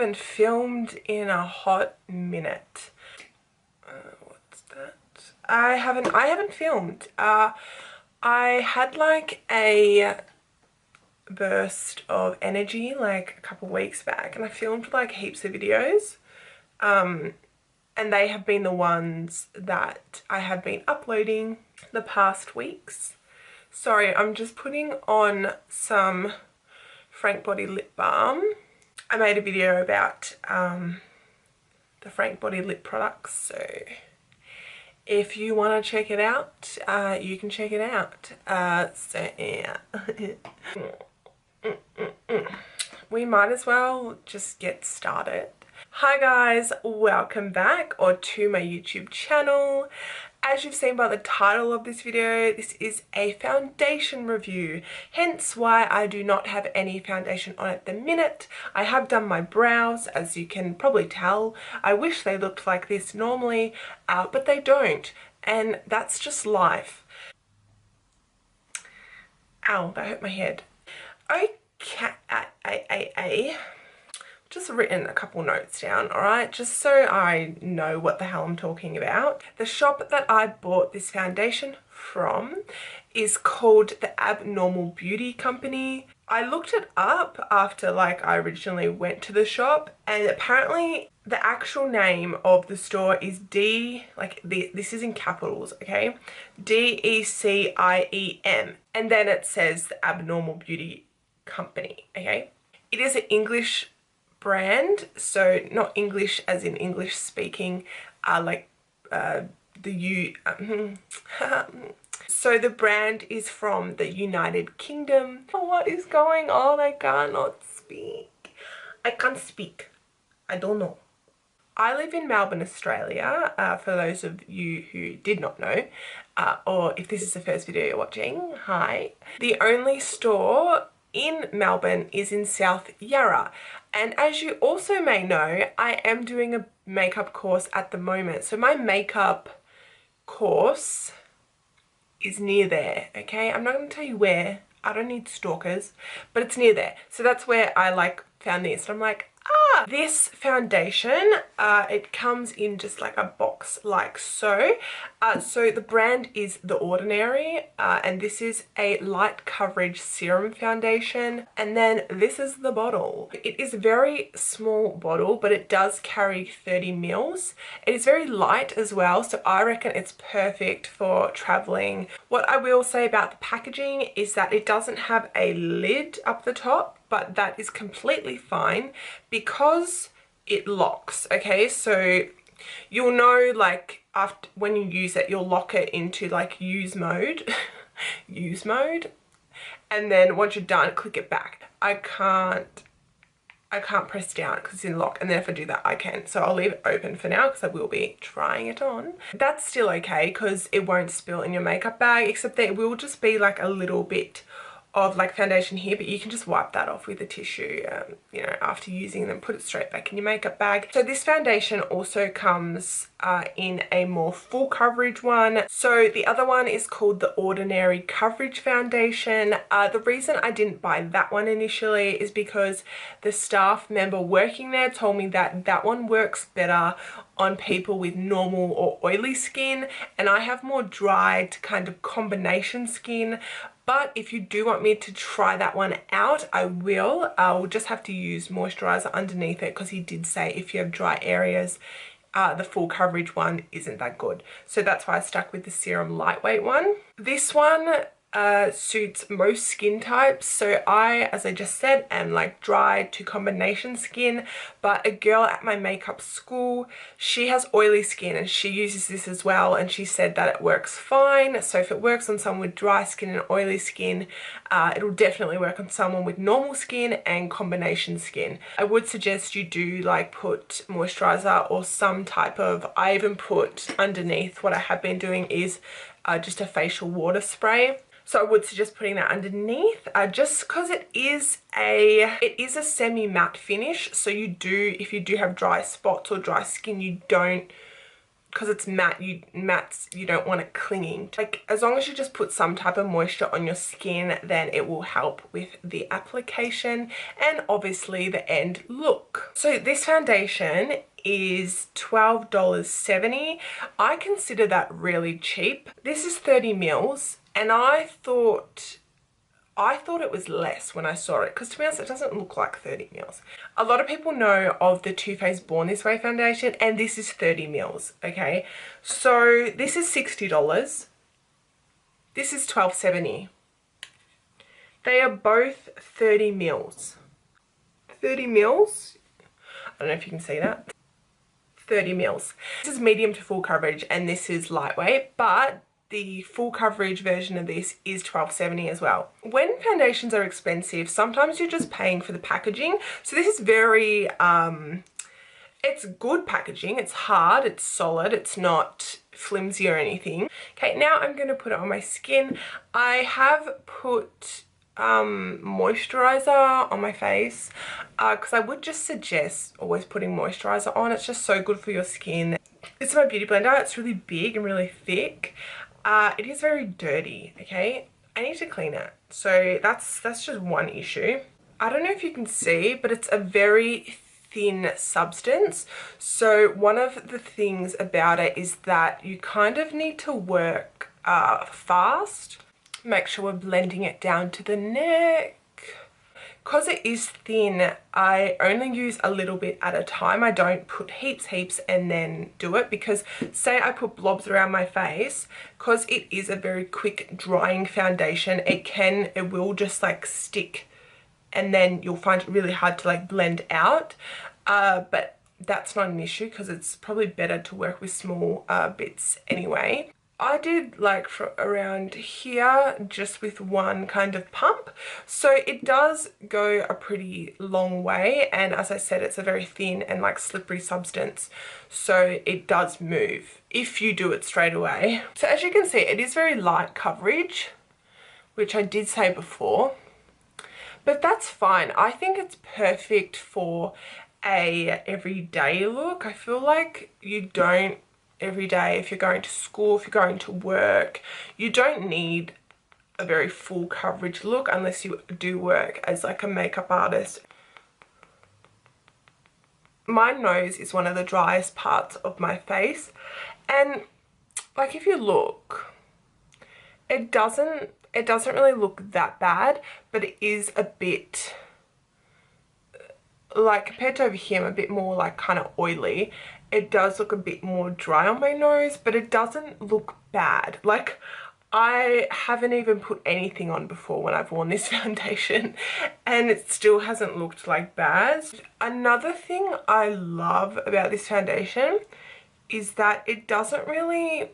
haven't filmed in a hot minute. What's that? I haven't filmed. I had like a burst of energy like a couple weeks back, and I filmed like heaps of videos. And they have been the ones that I have been uploading the past weeks. Sorry, I'm just putting on some Frank Body lip balm. I made a video about the Frank Body lip products, so if you want to check it out, you can check it out. So yeah. We might as well just get started. Hi guys, welcome back to my YouTube channel. As you've seen by the title of this video, this is a foundation review, hence why I do not have any foundation on at the minute. I have done my brows, as you can probably tell. I wish they looked like this normally, but they don't, and that's just life. Ow, that hurt my head. Okay, just written a couple notes down, alright, just so I know what the hell I'm talking about. The shop that I bought this foundation from is called the Abnormal Beauty Company. I looked it up after I originally went to the shop, and apparently the actual name of the store is this is in capitals, okay, DECIEM, and then it says the Abnormal Beauty Company, okay. It is an English brand, so not English as in English speaking, so the brand is from the United Kingdom. Oh, what is going on? I cannot speak. I can't speak. I don't know. I live in Melbourne, Australia, for those of you who did not know, or if this is the first video you're watching, hi. The only store in Melbourne is in South Yarra, and as you also may know, I am doing a makeup course at the moment, so my makeup course is near there, okay? I'm not going to tell you where, I don't need stalkers, but it's near there, so that's where I found this. I'm like, this foundation, it comes in just like a box like so. So the brand is The Ordinary, and this is a light coverage serum foundation, and then this is the bottle. It is a very small bottle, but it does carry 30 mils. It is very light as well, so I reckon it's perfect for traveling. What I will say about the packaging is that it doesn't have a lid up the top, but that is completely fine because it locks, okay? So you'll know after when you use it, you'll lock it into use mode, use mode, and then once you're done, click it back. I can't press down because it's in lock, and then if I do that I can, so I'll leave it open for now because I will be trying it on. That's still okay because it won't spill in your makeup bag, except that it will just be a little bit of foundation here, but you can just wipe that off with a tissue, you know, after using them, put it straight back in your makeup bag. So this foundation also comes in a more full coverage one. So the other one is called the Ordinary Coverage Foundation. The reason I didn't buy that one initially is because the staff member working there told me that that one works better on people with normal or oily skin, and I have more dry to kind of combination skin. But if you do want me to try that one out, I will. I'll just have to use moisturizer underneath it because he did say if you have dry areas, the full coverage one isn't that good. So that's why I stuck with the Serum lightweight one. This one suits most skin types. So I, as I just said, am dry to combination skin, but a girl at my makeup school, she has oily skin and she uses this as well, and she said that it works fine. So if it works on someone with dry skin and oily skin, it'll definitely work on someone with normal skin and combination skin. I would suggest you do put moisturizer or some type of, I even put underneath, what I have been doing is just a facial water spray. So I would suggest putting that underneath, just because it is a semi-matte finish. So you do, if you do have dry spots or dry skin, you don't because it's matte, you don't want it clinging. Like, as long as you just put some type of moisture on your skin, then it will help with the application and obviously the end look. So this foundation is $12.70. I consider that really cheap. This is 30 mils, and I thought it was less when I saw it, because to be honest, it doesn't look like 30 mils. A lot of people know of the Too Faced Born This Way foundation, and this is 30 mils, okay? So this is $60. This is $12.70. They are both 30 mils. 30 mils? I don't know if you can see that. 30 mils. This is medium to full coverage, and this is lightweight, but the full coverage version of this is $12.70 as well. When foundations are expensive, sometimes you're just paying for the packaging. So this is very, it's good packaging. It's hard, it's solid, it's not flimsy or anything. Okay, now I'm going to put it on my skin. I have put moisturizer on my face because I would just suggest always putting moisturizer on. It's just so good for your skin. This is my beauty blender. It's really big and really thick. It is very dirty, okay? I need to clean it. So that's just one issue. I don't know if you can see, but it's a very thin substance. So one of the things about it is that you kind of need to work fast. Make sure we're blending it down to the neck. Because it is thin, I only use a little bit at a time. I don't put heaps and then do it, because say I put blobs around my face, because it is a very quick drying foundation, it will just like stick, and then you'll find it really hard to like blend out. But that's not an issue, because it's probably better to work with small bits anyway. I did like for around here just with one kind of pump, so it does go a pretty long way, and as I said, it's a very thin and like slippery substance, so it does move if you do it straight away. So as you can see, it is very light coverage, which I did say before, but that's fine. I think it's perfect for a everyday look. I feel like you don't every day, if you're going to school, if you're going to work, you don't need a very full coverage look unless you do work as like a makeup artist. My nose is one of the driest parts of my face, and like if you look, it doesn't really look that bad, but it is a bit like, compared to over here, I'm a bit more like kind of oily. It does look a bit more dry on my nose, but it doesn't look bad. Like, I haven't even put anything on before when I've worn this foundation, and it still hasn't looked like bad. Another thing I love about this foundation is that it doesn't really,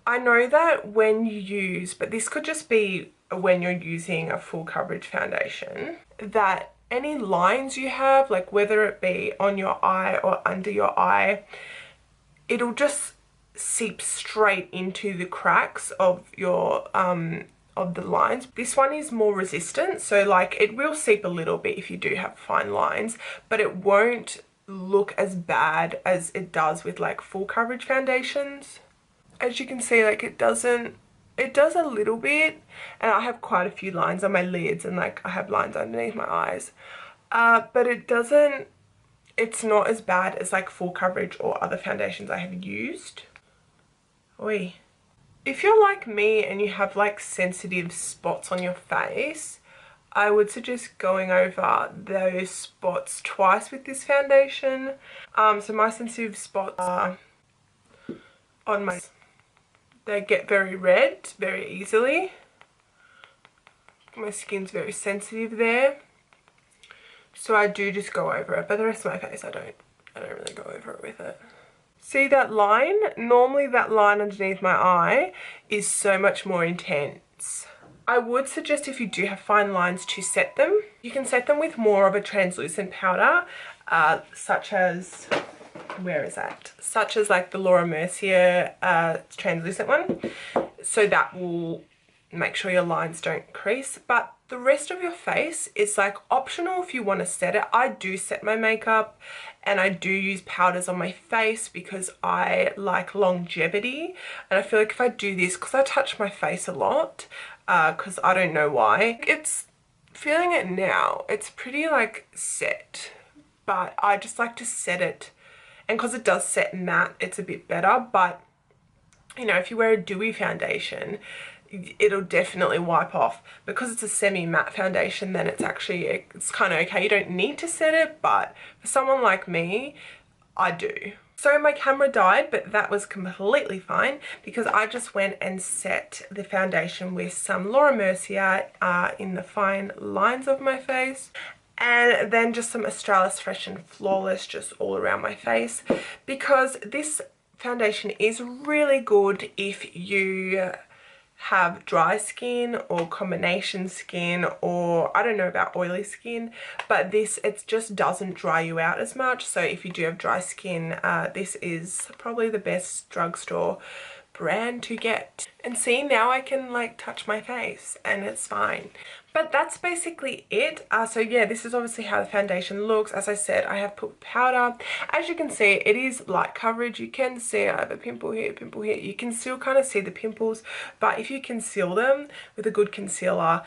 I know that when you use, but this could just be when you're using a full coverage foundation, that any lines you have, like whether it be on your eye or under your eye, it'll just seep straight into the cracks of your of the lines. This one is more resistant, so like it will seep a little bit if you do have fine lines, but it won't look as bad as it does with like full coverage foundations. As you can see, like it does a little bit, and I have quite a few lines on my lids, and like I have lines underneath my eyes, but it's not as bad as like full coverage or other foundations I have used. Oi. If you're like me and you have like sensitive spots on your face, I would suggest going over those spots twice with this foundation. So my sensitive spots are on my, they get very red very easily. My skin's very sensitive there, so I do just go over it, but the rest of my face I don't really go over it with it. See that line? Normally that line underneath my eye is so much more intense. I would suggest, if you do have fine lines, to set them. You can set them with more of a translucent powder, such as, where is that? Such as like the Laura Mercier translucent one. So that will make sure your lines don't crease, but the rest of your face is like optional if you want to set it. I do set my makeup and I do use powders on my face because I like longevity, and I feel like if I do this, because I touch my face a lot, because I don't know why, it's feeling it now, it's pretty like set, but I just like to set it, and because it does set matte, it's a bit better. But you know, if you wear a dewy foundation, it'll definitely wipe off. Because it's a semi-matte foundation, then it's kind of okay. You don't need to set it, but for someone like me, I do. So my camera died, but that was completely fine because I just went and set the foundation with some Laura Mercier in the fine lines of my face, and then just some Australis Fresh and Flawless just all around my face, because this foundation is really good if you have dry skin or combination skin, or I don't know about oily skin, but it just doesn't dry you out as much. So if you do have dry skin, this is probably the best drugstore brand to get. And see, now I can like touch my face and it's fine. But that's basically it. So yeah, this is obviously how the foundation looks. As I said, I have put powder. As you can see, it is light coverage. You can see I have a pimple here, pimple here. You can still kind of see the pimples, but if you conceal them with a good concealer,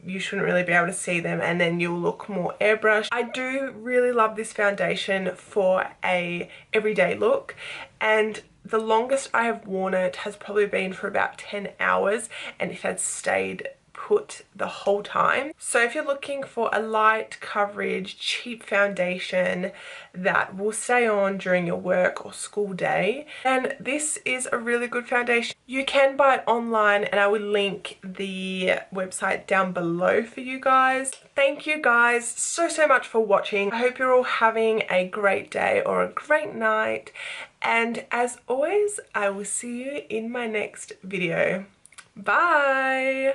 you shouldn't really be able to see them, and then you'll look more airbrushed. I do really love this foundation for a everyday look, and the longest I have worn it has probably been for about 10 hours, and it has stayed put the whole time. So if you're looking for a light coverage, cheap foundation that will stay on during your work or school day, then this is a really good foundation. You can buy it online, and I will link the website down below for you guys. Thank you guys so much for watching. I hope you're all having a great day or a great night, and as always, I will see you in my next video. Bye!